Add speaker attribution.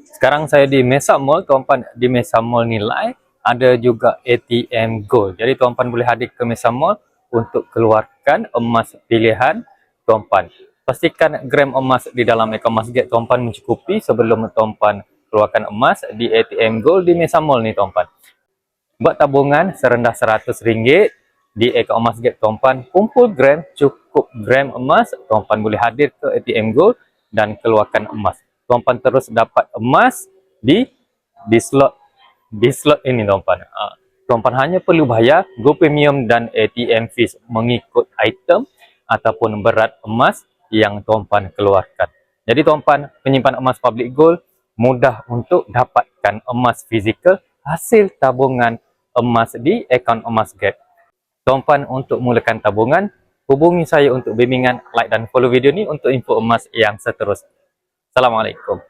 Speaker 1: Sekarang saya di Mesa Mall, tuan-puan. Di Mesa Mall Nilai ada juga ATM Gold. Jadi tuan-puan boleh hadir ke Mesa Mall untuk keluarkan emas pilihan tuan-puan. Pastikan gram emas di dalam akaun Masjid tuan-puan mencukupi sebelum tuan-puan keluarkan emas di ATM Gold di Mesa Mall ni tuan-puan. Buat tabungan serendah RM100 di akaun Masjid tuan-puan, kumpul gram, cukup gram emas, tuan-puan boleh hadir ke ATM Gold dan keluarkan emas. Tuan-puan terus dapat emas di slot ini tuan-puan. Tuan-puan hanya perlu bayar Go Premium dan ATM fees mengikut item ataupun berat emas yang tuan-puan keluarkan. Jadi tuan-puan, penyimpan emas public gold mudah untuk dapatkan emas fizikal hasil tabungan emas di akaun emas Gap. Tuan-puan, untuk mulakan tabungan, hubungi saya untuk bimbingan. Like dan follow video ni untuk info emas yang seterusnya. Assalamualaikum.